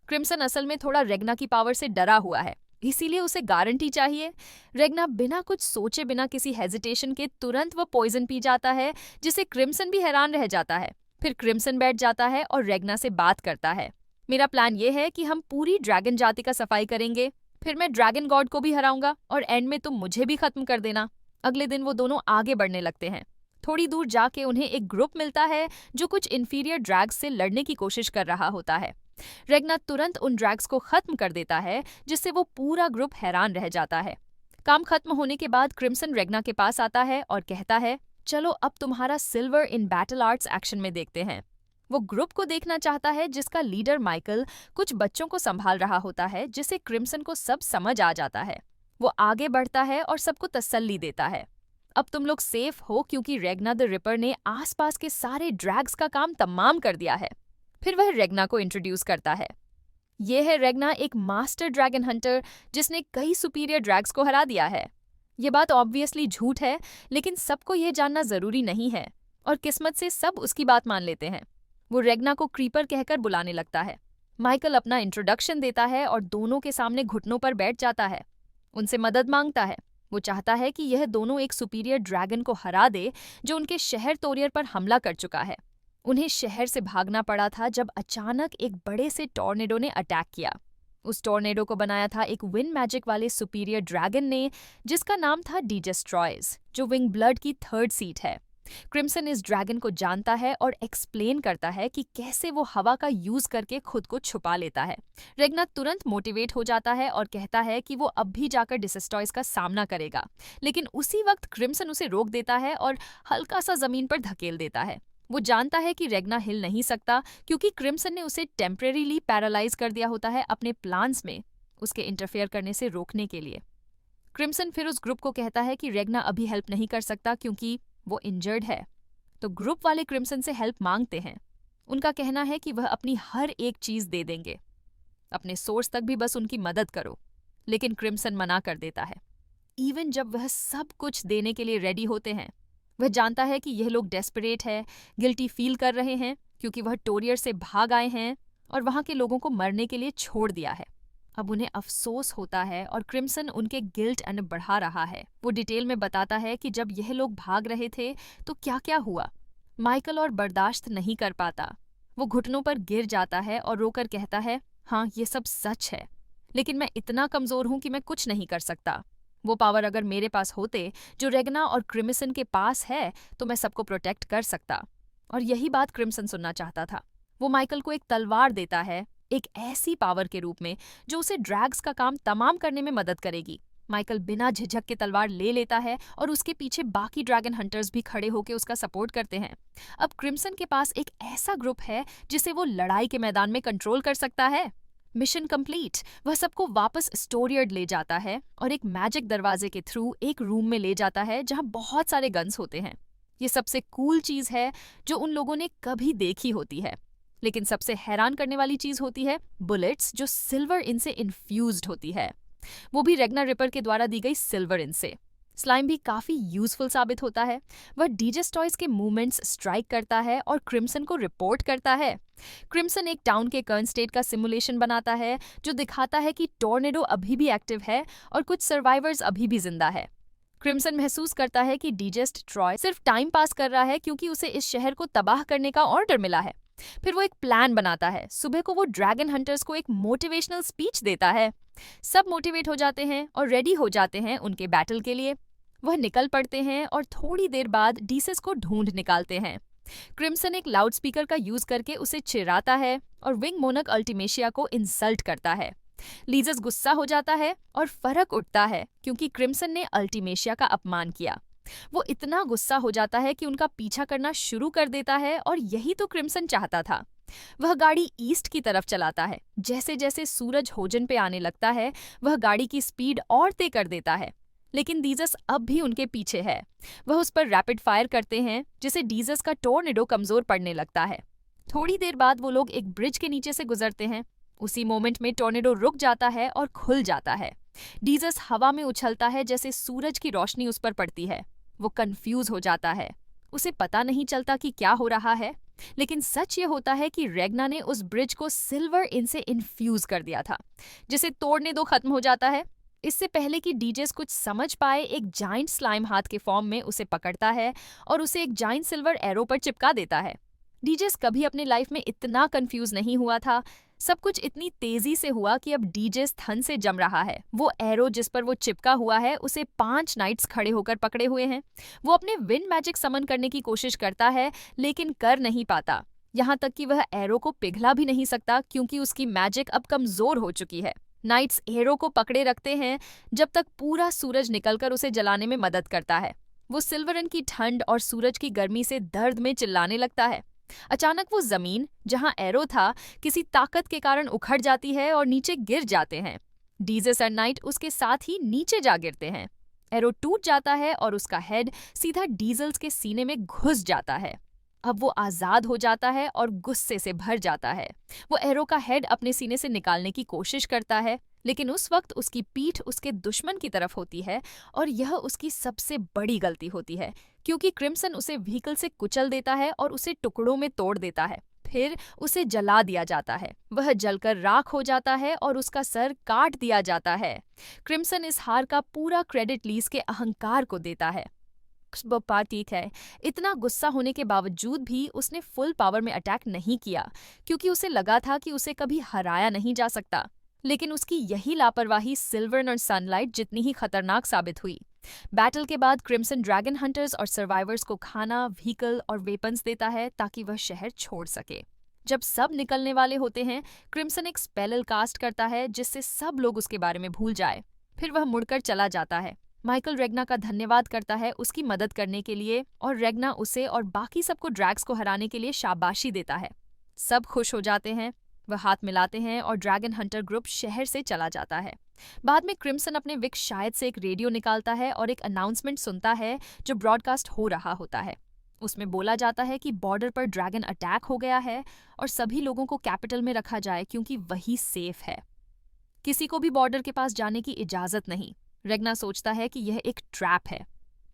क्रिम्सन असल में थोड़ा रेगना की पावर से डरा हुआ है, इसीलिए उसे गारंटी चाहिए। रेगना बिना कुछ सोचे, बिना किसी हेजिटेशन के तुरंत वो पॉइजन पी जाता है, जिसे क्रिम्सन भी हैरान रह जाता है। फिर क्रिम्सन बैठ जाता है और रेगना से बात करता है, मेरा प्लान ये है कि हम पूरी ड्रैगन जाति का सफाई करेंगे, फिर मैं ड्रैगन गॉड को भी हराऊंगा और एंड में तुम मुझे भी खत्म कर देना। अगले दिन वो दोनों आगे बढ़ने लगते हैं। थोड़ी दूर जाके उन्हें एक ग्रुप मिलता है जो कुछ इन्फीरियर ड्रैग्स से लड़ने की कोशिश कर रहा होता है। रेगना तुरंत उन ड्रैग्स को खत्म कर देता है, जिससे वो पूरा ग्रुप हैरान रह जाता है। काम खत्म होने के बाद क्रिम्सन रेगना के पास आता है और कहता है, चलो अब तुम्हारा silver in battle arts action में देखते हैं। वो ग्रुप को देखना चाहता है जिसका लीडर माइकल कुछ बच्चों को संभाल रहा होता है, जिसे क्रिम्सन को सब समझ आ जाता है। वो आगे बढ़ता है और सबको तसल्ली देता है, अब तुम लोग सेफ हो क्योंकि रेगना द रिपर ने आसपास के सारे ड्रैग्स का काम तमाम कर दिया है। फिर वह रेगना को इंट्रोड्यूस करता है। ये है रेगना, एक मास्टर ड्रैगन हंटर जिसने कई सुपीरियर ड्रैग्स को हरा दिया है। ये बात ऑब्वियसली झूठ है, लेकिन सबको ये जानना जरूरी नहीं है और किस्मत से सब उसकी बात मान लेते हैं। वो रेगना को क्रीपर कहकर बुलाने लगता है। माइकल अपना इंट्रोडक्शन देता है और दोनों के सामने घुटनों पर बैठ जाता है। उनसे मदद मांगता है। वो चाहता है कि यह दोनों एक सुपीरियर ड्रैगन को हरा दे जो उनके शहर तोरियर पर हमला कर चुका है। उन्हें शहर से भागना पड़ा था जब अचानक एक बड़े से टॉर्नेडो ने अटैक किया। उस टॉर्नेडो को बनाया था एक विंड मैजिक वाले सुपीरियर ड्रैगन ने, जिसका नाम था डिस्ट्रॉयज, जो विंग ब्लड की 3rd सीट है। क्रिम्सन इस ड्रैगन को जानता है और एक्सप्लेन करता है कि कैसे वो हवा का यूज करके खुद को छुपा लेता है। रेगना तुरंत मोटिवेट हो जाता है और कहता है कि वो अब भी जाकर डिस्ट्रॉयज का सामना करेगा, लेकिन उसी वक्त क्रिम्सन उसे रोक देता है और हल्का सा जमीन पर धकेल देता है। वो जानता है कि रेगना हिल नहीं सकता क्योंकि क्रिम्सन ने उसे टेम्परेरीली पैरालाइज कर दिया होता है अपने प्लान्स में उसके इंटरफेयर करने से रोकने के लिए। क्रिम्सन फिर उस ग्रुप को कहता है कि रेगना अभी हेल्प नहीं कर सकता क्योंकि वो इंजर्ड है। तो ग्रुप वाले क्रिम्सन से हेल्प मांगते हैं। उनका कहना है कि वह अपनी हर एक चीज दे देंगे, अपने सोर्स तक भी बस उनकी मदद करो। लेकिन क्रिम्सन मना कर देता है। इवन जब वह सब कुछ देने के लिए रेडी होते हैं, वह जानता है कि यह लोग डेस्परेट है, गिल्टी फील कर रहे हैं क्योंकि वह टोरियर से भाग आए हैं और वहां के लोगों को मरने के लिए छोड़ दिया है। अब उन्हें अफसोस होता है और क्रिम्सन उनके गिल्ट एंड बढ़ा रहा है। वो डिटेल में बताता है कि जब यह लोग भाग रहे थे तो क्या क्या हुआ। माइकल और बर्दाश्त नहीं कर पाता। वो घुटनों पर गिर जाता है और रोकर कहता है, हाँ ये सब सच है, लेकिन मैं इतना कमजोर हूं कि मैं कुछ नहीं कर सकता। वो पावर अगर मेरे पास होते जो रेगना और क्रिम्सन के पास है तो मैं सबको प्रोटेक्ट कर सकता। और यही बात क्रिम्सन सुनना चाहता था। वो माइकल को एक तलवार देता है, एक ऐसी पावर के रूप में जो उसे ड्रैग्स का काम तमाम करने में मदद करेगी। माइकल बिना झिझक के तलवार ले लेता है और उसके पीछे बाकी ड्रैगन हंटर्स भी खड़े होकर उसका सपोर्ट करते हैं। अब क्रिम्सन के पास एक ऐसा ग्रुप है जिसे वो लड़ाई के मैदान में कंट्रोल कर सकता है। Mission complete. वह सबको वापस स्टोरियर्ड ले जाता है और एक मैजिक दरवाजे के थ्रू एक रूम में ले जाता है जहां बहुत सारे गन्स होते हैं। ये सबसे कूल चीज है जो उन लोगों ने कभी देखी होती है। लेकिन सबसे हैरान करने वाली चीज होती है बुलेट्स जो सिल्वर इन से इन्फ्यूज्ड होती है, वो भी रेगना रिपर के द्वारा दी गई सिल्वर इन से। स्लाइम भी काफी यूजफुल साबित होता है। वह डीजेस्टॉयज के मूवमेंट्स स्ट्राइक करता है और क्रिम्सन को रिपोर्ट करता है। क्रिम्सन एक टाउन के कर्न स्टेट का सिमुलेशन बनाता है जो दिखाता है कि टोर्नेडो अभी भी एक्टिव है और कुछ सर्वाइवर्स अभी भी जिंदा है। क्रिम्सन महसूस करता है कि डीजेस्ट ट्रॉय सिर्फ टाइम पास कर रहा है क्योंकि उसे इस शहर को तबाह करने का ऑर्डर मिला है। फिर वो एक प्लान बनाता है। सुबह को वो ड्रैगन हंटर्स को एक मोटिवेशनल स्पीच देता है। सब मोटिवेट हो जाते हैं और रेडी हो जाते हैं उनके बैटल के लिए। वह निकल पड़ते हैं और थोड़ी देर बाद डीसेस को ढूंढ निकालते हैं। क्रिम्सन एक लाउडस्पीकर का यूज करके उसे चिढ़ाता है और विंग मोनक अल्टीमेशिया को इंसल्ट करता है। लीजस गुस्सा हो जाता है और फर्क उठता है क्योंकि क्रिम्सन ने अल्टीमेशिया का अपमान किया। वो इतना गुस्सा हो जाता है कि उनका पीछा करना शुरू कर देता है और यही तो क्रिम्सन चाहता था। वह गाड़ी ईस्ट की तरफ चलाता है। जैसे जैसे सूरज होजन पे आने लगता है वह गाड़ी की स्पीड और तेज कर देता है, लेकिन डीजस अब भी उनके पीछे है। वह उस पर रैपिड फायर करते हैं जिससे डीजस का टोर्नेडो कमजोर पड़ने लगता है। थोड़ी देर बाद वो लोग एक ब्रिज के नीचे से गुजरते हैं। उसी मोमेंट में टोर्नेडो रुक जाता है और खुल जाता है। डीजस हवा में उछलता है जैसे सूरज की रोशनी उस पर पड़ती है। वो कंफ्यूज हो जाता है। उसे पता नहीं चलता कि क्या हो रहा है, लेकिन सच ये होता है कि रेगना ने उस ब्रिज को सिल्वर इन से इन्फ्यूज कर दिया था, जिसे तोड़ने दो खत्म हो जाता है। इससे पहले कि डीजेस कुछ समझ पाए, एक जाइंट स्लाइम हाथ के फॉर्म में उसे पकड़ता है और उसे एक जाइंट सिल्वर एरो पर चिपका देता है। डीजेस कभी अपनी लाइफ में इतना कंफ्यूज नहीं हुआ था। सब कुछ इतनी तेजी से हुआ कि अब डीजेस थन से जम रहा है। वो एरो जिस पर वो चिपका हुआ है उसे 5 नाइट्स खड़े होकर पकड़े हुए हैं। वो अपने विंड मैजिक समन करने की कोशिश करता है लेकिन कर नहीं पाता। यहाँ तक कि वह एरो को पिघला भी नहीं सकता क्योंकि उसकी मैजिक अब कमजोर हो चुकी है। नाइट्स एरो को पकड़े रखते हैं जब तक पूरा सूरज निकलकर उसे जलाने में मदद करता है। वो सिल्वरन की ठंड और सूरज की गर्मी से दर्द में चिल्लाने लगता है। अचानक वो जमीन जहां एरो था किसी ताकत के कारण उखड़ जाती है और नीचे गिर जाते हैं। डीजेस और नाइट उसके साथ ही नीचे जा गिरते हैं। एरो टूट जाता है और उसका हेड सीधा डीजल्स के सीने में घुस जाता है। अब वो आजाद हो जाता है और गुस्से से भर जाता है। वो एरो का हेड अपने सीने से निकालने की कोशिश करता है, लेकिन उस वक्त उसकी पीठ उसके दुश्मन की तरफ होती है और यह उसकी सबसे बड़ी गलती होती है क्योंकि क्रिम्सन उसे व्हीकल से कुचल देता है और उसे टुकड़ों में तोड़ देता है। फिर उसे जला दिया जाता है। वह जलकर राख हो जाता है और उसका सर काट दिया जाता है। क्रिम्सन इस हार का पूरा क्रेडिट लीज के अहंकार को देता है। बप्पा ठीक है, इतना गुस्सा होने के बावजूद भी उसने फुल पावर में अटैक नहीं किया क्योंकि उसे लगा था कि उसे कभी हराया नहीं जा सकता। लेकिन उसकी यही लापरवाही सिल्वर और सनलाइट जितनी ही खतरनाक साबित हुई। बैटल के बाद क्रिम्सन ड्रैगन हंटर्स और सर्वाइवर्स को खाना, व्हीकल और वेपन्स देता है ताकि वह शहर छोड़ सके। जब सब निकलने वाले होते हैं, क्रिम्सन एक स्पेल कास्ट करता है जिससे सब लोग उसके बारे में भूल जाए। फिर वह मुड़कर चला जाता है। माइकल रेगना का धन्यवाद करता है उसकी मदद करने के लिए और रेगना उसे और बाकी सबको ड्रैग्स को हराने के लिए शाबाशी देता है। सब खुश हो जाते हैं। वह हाथ मिलाते हैं और ड्रैगन हंटर ग्रुप शहर से चला जाता है। बाद में क्रिम्सन अपने विक शायद से एक रेडियो निकालता है और एक अनाउंसमेंट सुनता है जो ब्रॉडकास्ट हो रहा होता है। उसमें बोला जाता है कि बॉर्डर पर ड्रैगन अटैक हो गया है और सभी लोगों को कैपिटल में रखा जाए क्योंकि वही सेफ है। किसी को भी बॉर्डर के पास जाने की इजाजत नहीं। रेगना सोचता है कि यह एक ट्रैप है।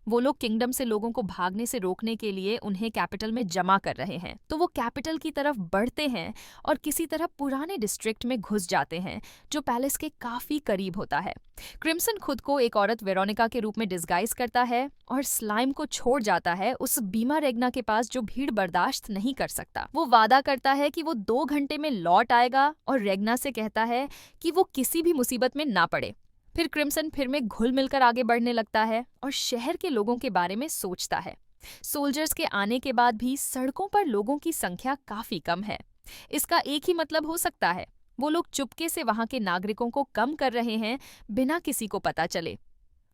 वो लोग किंगडम से लोगों को भागने से रोकने के लिए उन्हें कैपिटल में जमा कर रहे हैं। तो वो कैपिटल की तरफ बढ़ते हैं और किसी तरह पुराने डिस्ट्रिक्ट में घुस जाते हैं जो पैलेस के काफी करीब होता है। क्रिम्सन खुद को एक औरत वेरोनिका के रूप में डिस्गाइज करता है और स्लाइम को छोड़ जाता है उस बीमा रेगना के पास जो भीड़ बर्दाश्त नहीं कर सकता। वो वादा करता है कि वो 2 घंटे में लौट आएगा और रेगना से कहता है कि वो किसी भी मुसीबत में ना पड़े। फिर क्रिम्सन फिर में घुल मिलकर आगे बढ़ने लगता है और शहर के लोगों के बारे में सोचता है। सोल्जर्स के आने के बाद भी सड़कों पर लोगों की संख्या काफी कम है। इसका एक ही मतलब हो सकता है, वो लोग चुपके से वहां के नागरिकों को कम कर रहे हैं बिना किसी को पता चले।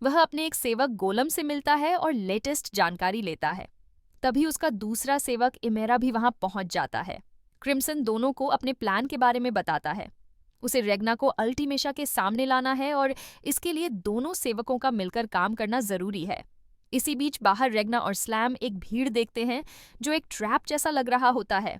वह अपने एक सेवक गोलम से मिलता है और लेटेस्ट जानकारी लेता है। तभी उसका दूसरा सेवक इमेरा भी वहां पहुंच जाता है। क्रिम्सन दोनों को अपने प्लान के बारे में बताता है। उसे रेगना को अल्टीमेशा के सामने लाना है और इसके लिए दोनों सेवकों का मिलकर काम करना जरूरी है। इसी बीच बाहर रेगना और स्लैम एक भीड़ देखते हैं जो एक ट्रैप जैसा लग रहा होता है।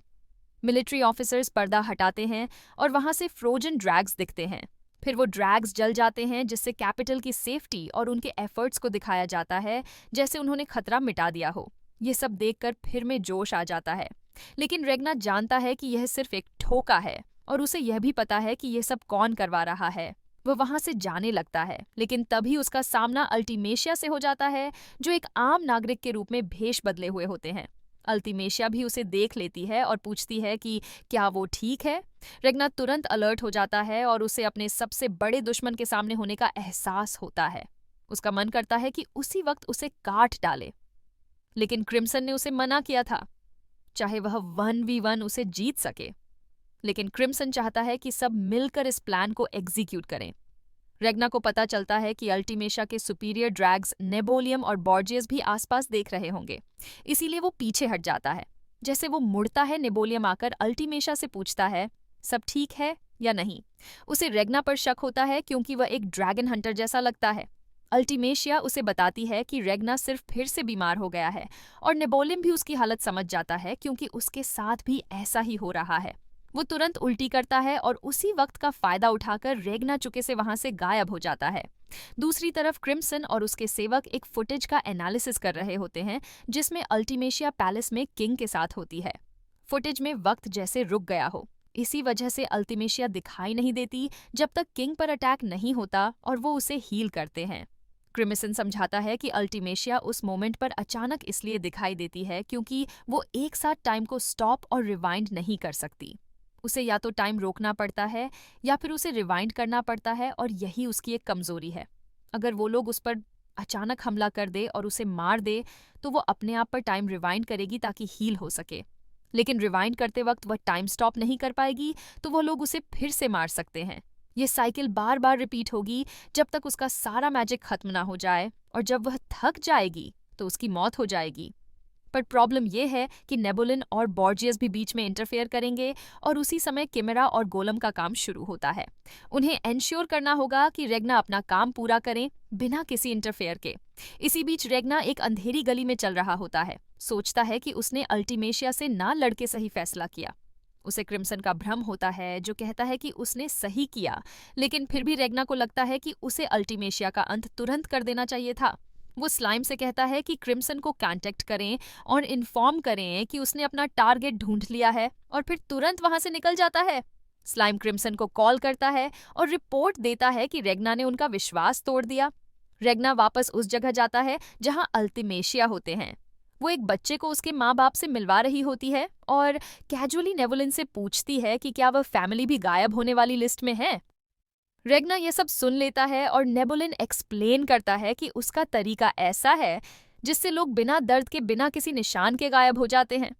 मिलिट्री ऑफिसर्स पर्दा हटाते हैं और वहां से फ्रोजन ड्रैग्स दिखते हैं। फिर वो ड्रैग्स जल जाते हैं जिससे कैपिटल की सेफ्टी और उनके एफर्ट्स को दिखाया जाता है जैसे उन्होंने खतरा मिटा दिया हो। ये सब देखकर फिर में जोश आ जाता है, लेकिन रेगना जानता है कि यह सिर्फ एक ठोका है और उसे यह भी पता है कि यह सब कौन करवा रहा है। वह वहां से जाने लगता है, लेकिन तभी उसका सामना अल्टीमेशिया से हो जाता है जो एक आम नागरिक के रूप में भेष बदले हुए होते हैं। अल्टीमेशिया भी उसे देख लेती है और पूछती है कि क्या वो ठीक है। रेगना तुरंत अलर्ट हो जाता है और उसे अपने सबसे बड़े दुश्मन के सामने होने का एहसास होता है। उसका मन करता है कि उसी वक्त उसे काट डाले, लेकिन क्रिम्सन ने उसे मना किया था, चाहे वह 1v1 उसे जीत सके। लेकिन क्रिम्सन चाहता है कि सब मिलकर इस प्लान को एग्जीक्यूट करें। रेगना को पता चलता है कि अल्टीमेशा के सुपीरियर ड्रैग्स नेबोलियम और बॉर्जियस भी आसपास देख रहे होंगे, इसीलिए वो पीछे हट जाता है। जैसे वो मुड़ता है, नेबोलियम आकर अल्टीमेशा से पूछता है सब ठीक है या नहीं। उसे रेगना पर शक होता है क्योंकि वह एक ड्रैगन हंटर जैसा लगता है। अल्टीमेशिया उसे बताती है कि रेगना सिर्फ फिर से बीमार हो गया है और नेबोलियम भी उसकी हालत समझ जाता है क्योंकि उसके साथ भी ऐसा ही हो रहा है। वो तुरंत उल्टी करता है और उसी वक्त का फायदा उठाकर रेगना चुके से वहां से गायब हो जाता है। दूसरी तरफ क्रिम्सन और उसके सेवक एक फुटेज का एनालिसिस कर रहे होते हैं जिसमें अल्टीमेशिया पैलेस में किंग के साथ होती है। फुटेज में वक्त जैसे रुक गया हो, इसी वजह से अल्टीमेशिया दिखाई नहीं देती जब तक किंग पर अटैक नहीं होता और वो उसे हील करते हैं। क्रिम्सन समझाता है कि अल्टीमेशिया उस मोमेंट पर अचानक इसलिए दिखाई देती है क्योंकि वो एक साथ टाइम को स्टॉप और रिवाइंड नहीं कर सकती। उसे या तो टाइम रोकना पड़ता है या फिर उसे रिवाइंड करना पड़ता है और यही उसकी एक कमजोरी है। अगर वो लोग उस पर अचानक हमला कर दे और उसे मार दे तो वो अपने आप पर टाइम रिवाइंड करेगी ताकि हील हो सके, लेकिन रिवाइंड करते वक्त वह टाइम स्टॉप नहीं कर पाएगी तो वो लोग उसे फिर से मार सकते हैं। ये साइकिल बार बार रिपीट होगी जब तक उसका सारा मैजिक खत्म ना हो जाए, और जब वह थक जाएगी तो उसकी मौत हो जाएगी। पर प्रॉब्लम यह है कि नेबुलिन और बॉर्जियस भी बीच में इंटरफेयर करेंगे और उसी समय किमेरा और गोलम का काम शुरू होता है। उन्हें एंश्योर करना होगा कि रेगना अपना काम पूरा करें बिना किसी इंटरफेयर के। इसी बीच रेगना एक अंधेरी गली में चल रहा होता है। सोचता है कि उसने अल्टीमेशिया से ना लड़के सही फैसला किया। उसे क्रिम्सन का भ्रम होता है जो कहता है कि उसने सही किया, लेकिन फिर भी रेगना को लगता है कि उसे अल्टीमेशिया का अंत तुरंत कर देना चाहिए था। वो स्लाइम से कहता है कि क्रिम्सन को कांटेक्ट करें और इन्फॉर्म करें कि उसने अपना टारगेट ढूंढ लिया है, और फिर तुरंत वहां से निकल जाता है। स्लाइम क्रिम्सन को कॉल करता है और रिपोर्ट देता है कि रेगना ने उनका विश्वास तोड़ दिया। रेगना वापस उस जगह जाता है जहां अल्टीमेशिया होते हैं। वो एक बच्चे को उसके माँ बाप से मिलवा रही होती है और कैजुअली नेवुलिन से पूछती है कि क्या वह फैमिली भी गायब होने वाली लिस्ट में है। रेगना ये सब सुन लेता है और नेबुलिन एक्सप्लेन करता है कि उसका तरीका ऐसा है जिससे लोग बिना दर्द के, बिना किसी निशान के गायब हो जाते हैं।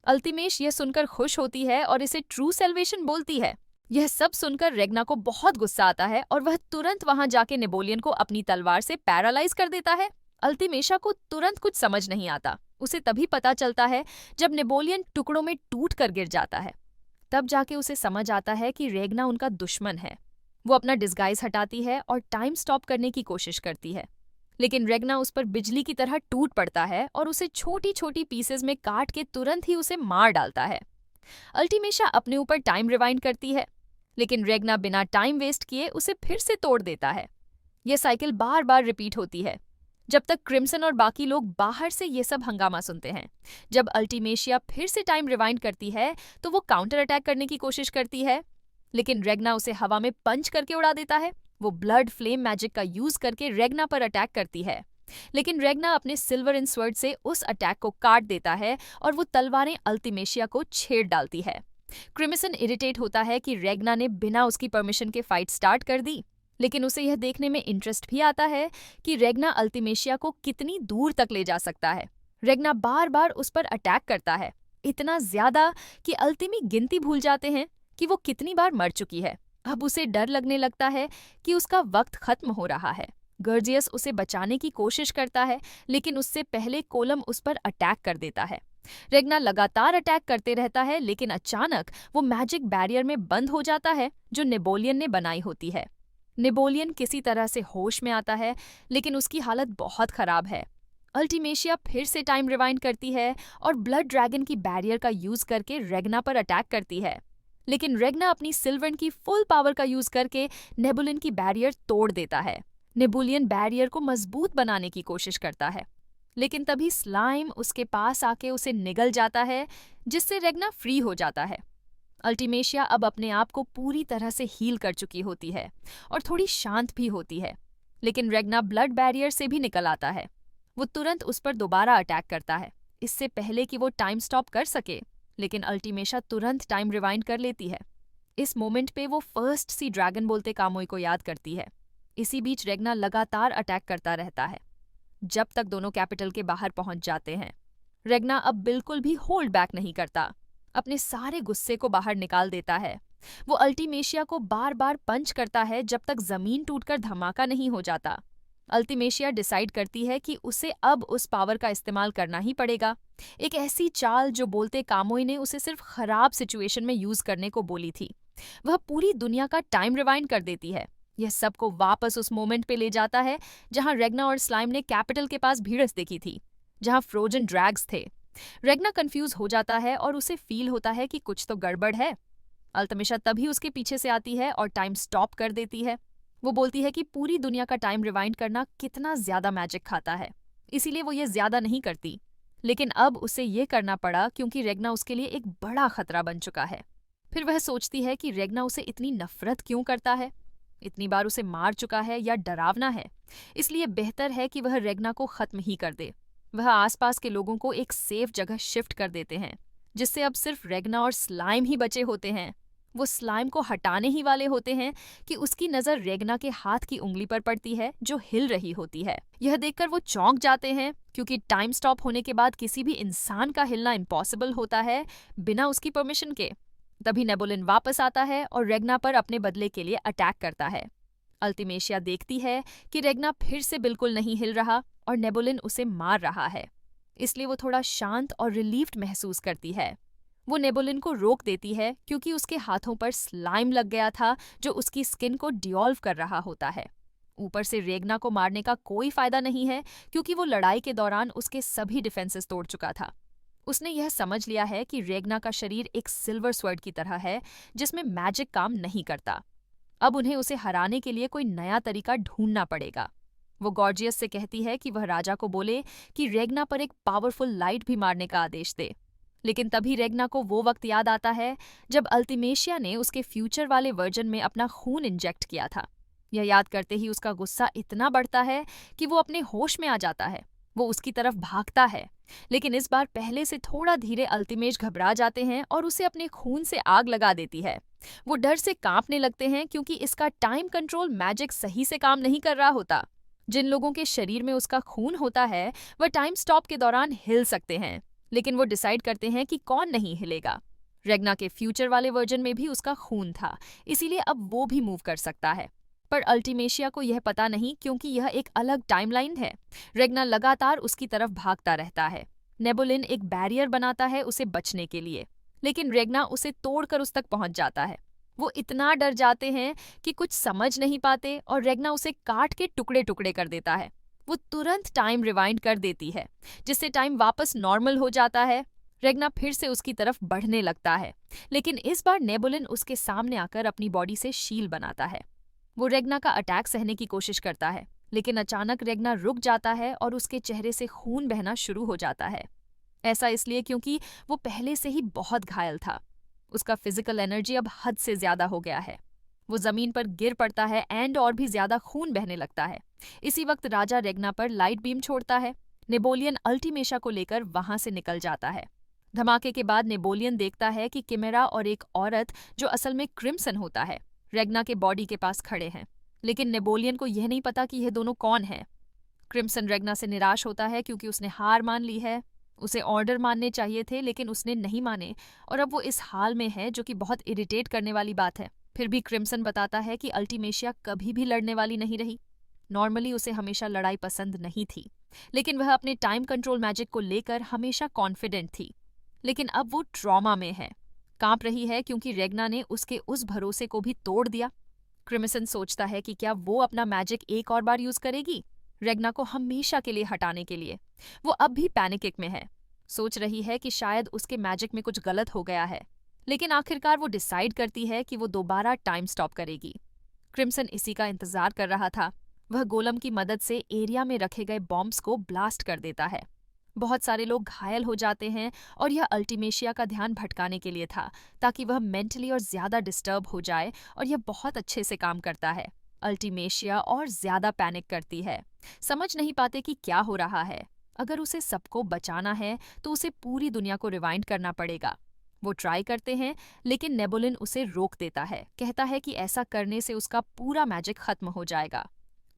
अल्टीमेश यह सुनकर खुश होती है और इसे ट्रू सेल्वेशन बोलती है। यह सब सुनकर रेगना को बहुत गुस्सा आता है और वह तुरंत वहां जाके नेपोलियन को अपनी तलवार से पैरालाइज कर देता है। अल्टीमेशा को तुरंत कुछ समझ नहीं आता। उसे तभी पता चलता है जब नेपोलियन टुकड़ों में टूट कर गिर जाता है। तब जाके उसे समझ आता है कि रेगना उनका दुश्मन है। वो अपना डिस्गाइज हटाती है और टाइम स्टॉप करने की कोशिश करती है, लेकिन रेगना उस पर बिजली की तरह टूट पड़ता है और उसे छोटी छोटी पीसेस में काट के तुरंत ही उसे मार डालता है। अल्टीमेशा अपने ऊपर टाइम रिवाइंड करती है, लेकिन रेगना बिना टाइम वेस्ट किए उसे फिर से तोड़ देता है। यह साइकिल बार बार रिपीट होती है। जब तक क्रिम्सन और बाकी लोग बाहर से ये सब हंगामा सुनते हैं। जब अल्टीमेशिया फिर से टाइम रिवाइंड करती है तो वो काउंटर अटैक करने की कोशिश करती है, लेकिन रेगना उसे हवा में पंच करके उड़ा देता है। वो ब्लड फ्लेम मैजिक का यूज करके रेगना पर अटैक करती है, लेकिन रेगना अपने सिल्वर इन स्वर्ड से उस अटैक को काट देता है और वो तलवारें अल्टीमेशिया को छेड़ डालती है। क्रिम्सन इरिटेट होता है कि रेगना ने बिना उसकी परमिशन के फाइट स्टार्ट कर दी, लेकिन उसे यह देखने में इंटरेस्ट भी आता है कि रेगना अल्टीमेशिया को कितनी दूर तक ले जा सकता है। रेगना बार बार उस पर अटैक करता है, इतना ज्यादा कि अल्टीमी गिनती भूल जाते हैं कि वो कितनी बार मर चुकी है। अब उसे डर लगने लगता है कि उसका वक्त खत्म हो रहा है। गर्जियस उसे बचाने की कोशिश करता है, लेकिन उससे पहले कोलम उस पर अटैक कर देता है। रेगना लगातार अटैक करते रहता है, लेकिन अचानक वो मैजिक बैरियर में बंद हो जाता है जो नेपोलियन ने बनाई होती है। नेपोलियन किसी तरह से होश में आता है, लेकिन उसकी हालत बहुत खराब है। अल्टीमेशिया फिर से टाइम रिवाइंड करती है और ब्लड ड्रैगन की बैरियर का यूज करके रेगना पर अटैक करती है, लेकिन रेगना अपनी सिल्वन की फुल पावर का यूज करके नेबुलिन की बैरियर तोड़ देता है। नेबुलियन बैरियर को मजबूत बनाने की कोशिश करता है, लेकिन तभी स्लाइम उसके पास आके उसे निगल जाता है, जिससे रेगना फ्री हो जाता है। अल्टीमेशिया अब अपने आप को पूरी तरह से हील कर चुकी होती है और थोड़ी शांत भी होती है, लेकिन रेगना ब्लड बैरियर से भी निकल आता है। वो तुरंत उस पर दोबारा अटैक करता है, इससे पहले कि वो टाइम स्टॉप कर सके, लेकिन अल्टीमेशिया तुरंत टाइम रिवाइंड कर लेती है। इस मोमेंट पे वो फर्स्ट सी ड्रैगन बोलते कामोई को याद करती है। इसी बीच रेगना लगातार अटैक करता रहता है जब तक दोनों कैपिटल के बाहर पहुंच जाते हैं। रेगना अब बिल्कुल भी होल्ड बैक नहीं करता, अपने सारे गुस्से को बाहर निकाल देता है। वो अल्टीमेशिया को बार बार पंच करता है जब तक जमीन टूटकर धमाका नहीं हो जाता। अल्टीमेशिया डिसाइड करती है कि उसे अब उस पावर का इस्तेमाल करना ही पड़ेगा, एक ऐसी चाल जो बोलते कामोई ने उसे सिर्फ खराब सिचुएशन में यूज करने को बोली थी। वह पूरी दुनिया का टाइम रिवाइंड कर देती है। यह सबको वापस उस मोमेंट पे ले जाता है जहां रेगना और स्लाइम ने कैपिटल के पास भीड़ देखी थी, जहां फ्रोजन ड्रैग्स थे। रेगना कंफ्यूज हो जाता है और उसे फील होता है कि कुछ तो गड़बड़ है। अल्तमिशा तभी उसके पीछे से आती है और टाइम स्टॉप कर देती है। वो बोलती है कि पूरी दुनिया का टाइम रिवाइंड करना कितना ज्यादा मैजिक खाता है, इसीलिए वो ये ज्यादा नहीं करती, लेकिन अब उसे ये करना पड़ा क्योंकि रेगना उसके लिए एक बड़ा खतरा बन चुका है। फिर वह सोचती है कि रेगना उसे इतनी नफरत क्यों करता है, इतनी बार उसे मार चुका है या डरावना है, इसलिए बेहतर है कि वह रेगना को खत्म ही कर दे। वह आसपास के लोगों को एक सेफ जगह शिफ्ट कर देते हैं, जिससे अब सिर्फ रेगना और स्लाइम ही बचे होते हैं। वो स्लाइम को हटाने ही वाले होते हैं कि उसकी नजर रेगना के हाथ की उंगली पर पड़ती है जो हिल रही होती है। यह देखकर वो चौंक जाते हैं, क्योंकि टाइम स्टॉप होने के बाद किसी भी इंसान का हिलना इम्पॉसिबल होता है बिना उसकी परमिशन के। तभी नेबुलिन वापस आता है और रेगना पर अपने बदले के लिए अटैक करता है। अल्टीमेशिया देखती है कि रेगना फिर से बिल्कुल नहीं हिल रहा और नेबुलिन उसे मार रहा है, इसलिए वो थोड़ा शांत और रिलीव्ड महसूस करती है। वो नेबुलिन को रोक देती है क्योंकि उसके हाथों पर स्लाइम लग गया था जो उसकी स्किन को डिसॉल्व कर रहा होता है। ऊपर से रेगना को मारने का कोई फायदा नहीं है क्योंकि वो लड़ाई के दौरान उसके सभी डिफेंसेस तोड़ चुका था। उसने यह समझ लिया है कि रेगना का शरीर एक सिल्वर स्वर्ड की तरह है जिसमें मैजिक काम नहीं करता। अब उन्हें उसे हराने के लिए कोई नया तरीका ढूंढना पड़ेगा। वो गॉर्जियस से कहती है कि वह राजा को बोले कि रेगना पर एक पावरफुल लाइट भी मारने का आदेश दे, लेकिन तभी रेगना को वो वक्त याद आता है जब अल्टीमेशिया ने उसके फ्यूचर वाले वर्जन में अपना खून इंजेक्ट किया था। यह याद करते ही उसका गुस्सा इतना बढ़ता है कि वो अपने होश में आ जाता है। वो उसकी तरफ भागता है, लेकिन इस बार पहले से थोड़ा धीरे अल्टीमेश घबरा जाते हैं और उसे अपने खून से आग लगा देती है। वो डर से कांपने लगते हैं क्योंकि इसका टाइम कंट्रोल मैजिक सही से काम नहीं कर रहा होता। जिन लोगों के शरीर में उसका खून होता है वह टाइम स्टॉप के दौरान हिल सकते हैं, लेकिन वो डिसाइड करते हैं कि कौन नहीं हिलेगा। रेगना के फ्यूचर वाले वर्जन में भी उसका खून था, इसीलिए अब वो भी मूव कर सकता है। पर अल्टीमेशिया को यह पता नहीं क्योंकि यह एक अलग टाइमलाइन है। रेगना लगातार उसकी तरफ भागता रहता है। नेबुलिन एक बैरियर बनाता है उसे बचने के लिए, लेकिन रेगना उसे तोड़कर उस तक पहुंच जाता है। वो इतना डर जाते हैं कि कुछ समझ नहीं पाते और रेगना उसे काट के टुकड़े टुकड़े कर देता है। वो तुरंत टाइम रिवाइंड कर देती है, जिससे टाइम वापस नॉर्मल हो जाता है। रेगना फिर से उसकी तरफ बढ़ने लगता है, लेकिन इस बार नेबुलिन उसके सामने आकर अपनी बॉडी से शील बनाता है। वो रेगना का अटैक सहने की कोशिश करता है, लेकिन अचानक रेगना रुक जाता है और उसके चेहरे से खून बहना शुरू हो जाता है। ऐसा इसलिए क्योंकि वो पहले से ही बहुत घायल था। उसका फिजिकल एनर्जी अब हद से ज्यादा हो गया है। वो जमीन पर गिर पड़ता है एंड और भी ज्यादा खून बहने लगता है। इसी वक्त राजा रेगना पर लाइट बीम छोड़ता है। नेपोलियन अल्टीमेशा को लेकर वहां से निकल जाता है। धमाके के बाद नेपोलियन देखता है कि किमेरा और एक औरत, जो असल में क्रिम्सन होता है, रेगना के बॉडी के पास खड़े हैं। लेकिन नेपोलियन को यह नहीं पता कि यह दोनों कौन हैं। क्रिम्सन रेगना से निराश होता है क्योंकि उसने हार मान ली है। उसे ऑर्डर मानने चाहिए थे लेकिन उसने नहीं माने और अब वो इस हाल में है, जो कि बहुत इरिटेट करने वाली बात है। फिर भी क्रिम्सन बताता है कि अल्टीमेशिया कभी भी लड़ने वाली नहीं रही। नॉर्मली उसे हमेशा लड़ाई पसंद नहीं थी, लेकिन वह अपने टाइम कंट्रोल मैजिक को लेकर हमेशा कॉन्फिडेंट थी। लेकिन अब वो ट्रॉमा में है, कांप रही है क्योंकि रेगना ने उसके उस भरोसे को भी तोड़ दिया। क्रिम्सन सोचता है कि क्या वो अपना मैजिक एक और बार यूज करेगी, रेगना को हमेशा के लिए हटाने के लिए। वो अब भी पैनिक में है, सोच रही है कि शायद उसके मैजिक में कुछ गलत हो गया है। लेकिन आखिरकार वो डिसाइड करती है कि वो दोबारा टाइम स्टॉप करेगी। क्रिम्सन इसी का इंतजार कर रहा था। वह गोलम की मदद से एरिया में रखे गए बॉम्ब्स को ब्लास्ट कर देता है। बहुत सारे लोग घायल हो जाते हैं और यह अल्टीमेशिया का ध्यान भटकाने के लिए था, ताकि वह मेंटली और ज्यादा डिस्टर्ब हो जाए, और यह बहुत अच्छे से काम करता है। अल्टीमेशिया और ज्यादा पैनिक करती है, समझ नहीं पाते कि क्या हो रहा है। अगर उसे सबको बचाना है तो उसे पूरी दुनिया को रिवाइंड करना पड़ेगा। वो ट्राई करते हैं लेकिन नेबुलिन उसे रोक देता है, कहता है कि ऐसा करने से उसका पूरा मैजिक खत्म हो जाएगा।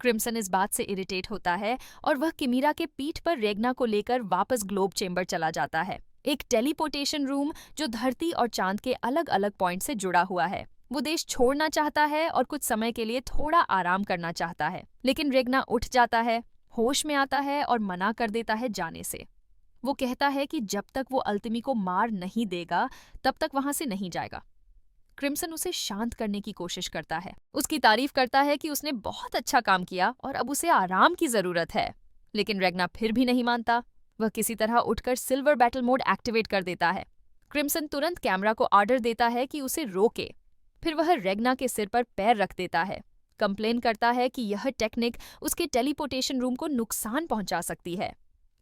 क्रिम्सन इस बात से इरिटेट होता है और वह किमीरा के पीठ पर रेगना को लेकर वापस ग्लोब चेंबर चला जाता है, एक टेलीपोर्टेशन रूम जो धरती और चांद के अलग अलग पॉइंट से जुड़ा हुआ है। वो देश छोड़ना चाहता है और कुछ समय के लिए थोड़ा आराम करना चाहता है, लेकिन रेगना उठ जाता है, होश में आता है और मना कर देता है जाने से। वो कहता है कि जब तक वो अल्तिमी को मार नहीं देगा तब तक वहां से नहीं जाएगा। क्रिम्सन उसे शांत करने की कोशिश करता है, उसकी तारीफ करता है कि उसने बहुत अच्छा काम किया और अब उसे आराम की जरूरत है। लेकिन रेगना फिर भी नहीं मानता। वह किसी तरह उठकर सिल्वर बैटल मोड एक्टिवेट कर देता है। क्रिम्सन तुरंत कैमरा को ऑर्डर देता है कि उसे रोके। फिर वह रेगना के सिर पर पैर रख देता है, कंप्लेन करता है कि यह टेक्निक उसके टेलीपोर्टेशन रूम को नुकसान पहुंचा सकती है।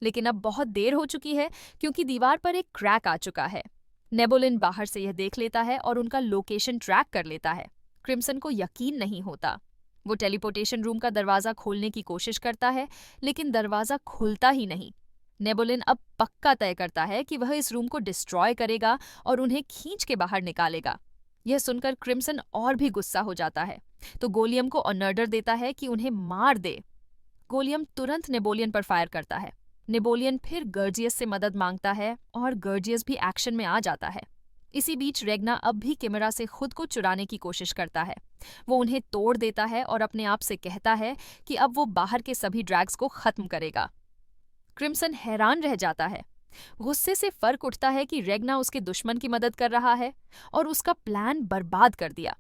लेकिन अब बहुत देर हो चुकी है क्योंकि दीवार पर एक क्रैक आ चुका है। नेबुलिन बाहर से यह देख लेता है और उनका लोकेशन ट्रैक कर लेता है। क्रिम्सन को यकीन नहीं होता। वो टेलीपोर्टेशन रूम का दरवाजा खोलने की कोशिश करता है, लेकिन दरवाजा खुलता ही नहीं। नेबुलिन अब पक्का तय करता है कि वह इस रूम को डिस्ट्रॉय करेगा और उन्हें खींच के बाहर निकालेगा। यह सुनकर क्रिम्सन और भी गुस्सा हो जाता है, तो गोलियम को ऑर्डर देता है कि उन्हें मार दे। गोलियम तुरंत नेपोलियन पर फायर करता है। नेपोलियन फिर गर्जियस से मदद मांगता है और गर्जियस भी एक्शन में आ जाता है। इसी बीच रेगना अब भी किमेरा से खुद को चुराने की कोशिश करता है। वो उन्हें तोड़ देता है और अपने आप से कहता है कि अब वो बाहर के सभी ड्रैग्स को खत्म करेगा। क्रिम्सन हैरान रह जाता है। गुस्से से फर्क उठता है कि रेगना उसके दुश्मन की मदद कर रहा है और उसका प्लान बर्बाद कर दिया।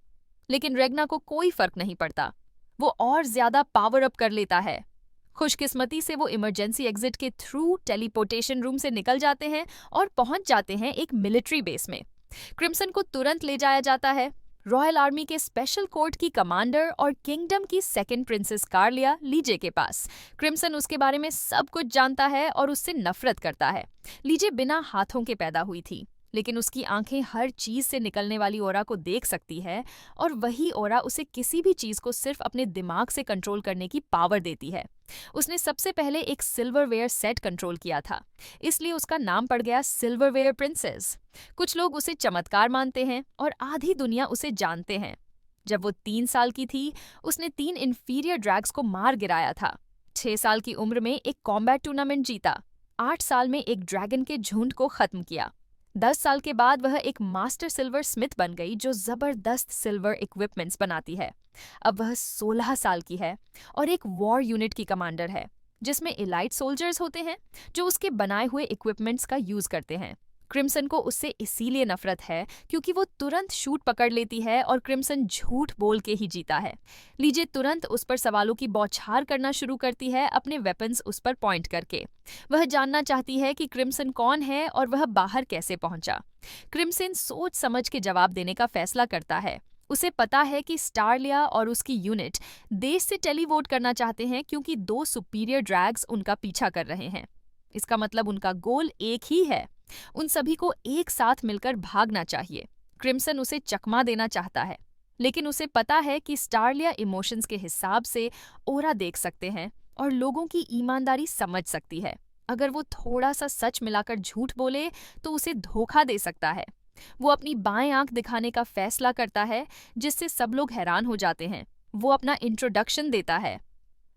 लेकिन रेगना को कोई फर्क नहीं पड़ता। वो और ज्यादा पावर अप कर लेता है। खुशकिस्मती से वो इमरजेंसी एग्जिट के थ्रू टेलीपोर्टेशन रूम से निकल जाते हैं और पहुंच जाते हैं एक मिलिट्री बेस में। क्रिम्सन को तुरंत ले जाया जाता है रॉयल आर्मी के स्पेशल कोर्ट की कमांडर और किंगडम की सेकंड प्रिंसेस कार्लिया लीजे के पास। क्रिम्सन उसके बारे में सब कुछ जानता है और उससे नफरत करता है। लीजे बिना हाथों के पैदा हुई थी, लेकिन उसकी आंखें हर चीज से निकलने वाली ओरा को देख सकती है और वही ओरा उसे किसी भी चीज को सिर्फ अपने दिमाग से कंट्रोल करने की पावर देती है। उसने सबसे पहले एक सिल्वरवेयर सेट कंट्रोल किया था, इसलिए उसका नाम पड़ गया सिल्वरवेयर प्रिंसेस। कुछ लोग उसे चमत्कार मानते हैं और आधी दुनिया उसे जानते हैं। जब वो 3 साल की थी, उसने 3 इंफीरियर ड्रैग्स को मार गिराया था। 6 साल की उम्र में एक कॉम्बैट टूर्नामेंट जीता। 8 साल में एक ड्रैगन के झुंड को खत्म किया। 10 साल के बाद वह एक मास्टर सिल्वर स्मिथ बन गई जो जबरदस्त सिल्वर इक्विपमेंट्स बनाती है। अब वह 16 साल की है और एक वॉर यूनिट की कमांडर है, जिसमें एलाइट सोल्जर्स होते हैं जो उसके बनाए हुए इक्विपमेंट्स का यूज करते हैं। क्रिम्सन को उससे इसीलिए नफरत है क्योंकि वो तुरंत शूट पकड़ लेती है और क्रिम्सन झूठ बोल के ही जीता है। लीजे तुरंत उस पर सवालों की बौछार करना शुरू करती है, अपने वेपन्स उस पर पॉइंट करके। वह जानना चाहती है कि क्रिम्सन कौन है और वह बाहर कैसे पहुंचा। क्रिम्सन सोच समझ के जवाब देने का फैसला करता है उसे पता है कि स्टारलिया और उसकी यूनिट देश से टेलीवोट करना चाहते हैं क्योंकि 2 सुपीरियर ड्रैग्स उनका पीछा कर रहे हैं। इसका मतलब उनका गोल एक ही है, उन सभी को एक साथ मिलकर भागना चाहिए। क्रिम्सन उसे चकमा देना चाहता है, लेकिन उसे पता है कि स्टारलिया इमोशंस के हिसाब से ओरा देख सकते हैं और लोगों की ईमानदारी समझ सकती है। अगर वो थोड़ा सा सच मिलाकर झूठ बोले तो उसे धोखा दे सकता है। वो अपनी बाएं आंख दिखाने का फैसला करता है, जिससे सब लोग हैरान हो जाते हैं। वो अपना इंट्रोडक्शन देता है,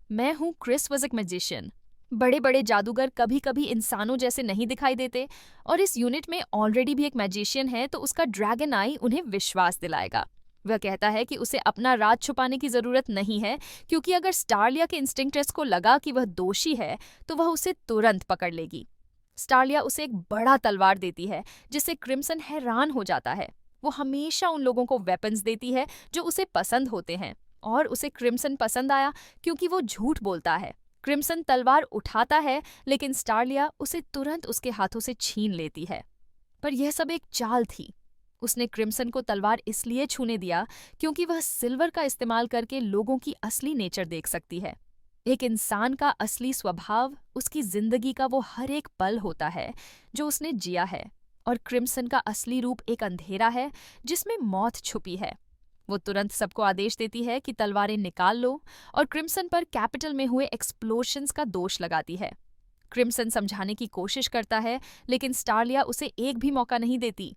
मैं हूँ क्रिस वॉज ए मैजिशियन। बड़े बड़े जादूगर कभी कभी इंसानों जैसे नहीं दिखाई देते, और इस यूनिट में ऑलरेडी भी एक मैजिशियन है, तो उसका ड्रैगन आई उन्हें विश्वास दिलाएगा। वह कहता है कि उसे अपना राज छुपाने की जरूरत नहीं है, क्योंकि अगर स्टारलिया के इंस्टिंक्टर्स को लगा कि वह दोषी है तो वह उसे तुरंत पकड़ लेगी। स्टारलिया उसे एक बड़ा तलवार देती है, जिससे क्रिम्सन हैरान हो जाता है। वो हमेशा उन लोगों को वेपन्स देती है जो उसे पसंद होते हैं, और उसे क्रिम्सन पसंद आया क्योंकि वो झूठ बोलता है। क्रिम्सन तलवार उठाता है, लेकिन स्टारलिया उसे तुरंत उसके हाथों से छीन लेती है। पर यह सब एक चाल थी। उसने क्रिम्सन को तलवार इसलिए छूने दिया क्योंकि वह सिल्वर का इस्तेमाल करके लोगों की असली नेचर देख सकती है। एक इंसान का असली स्वभाव उसकी जिंदगी का वो हर एक पल होता है जो उसने जिया है, और क्रिम्सन का असली रूप एक अंधेरा है जिसमें मौत छुपी है। वो तुरंत सबको आदेश देती है कि तलवारें निकाल लो, और क्रिम्सन पर कैपिटल में हुए एक्सप्लोशंस का दोष लगाती है। क्रिम्सन समझाने की कोशिश करता है, लेकिन स्टारलिया उसे एक भी मौका नहीं देती।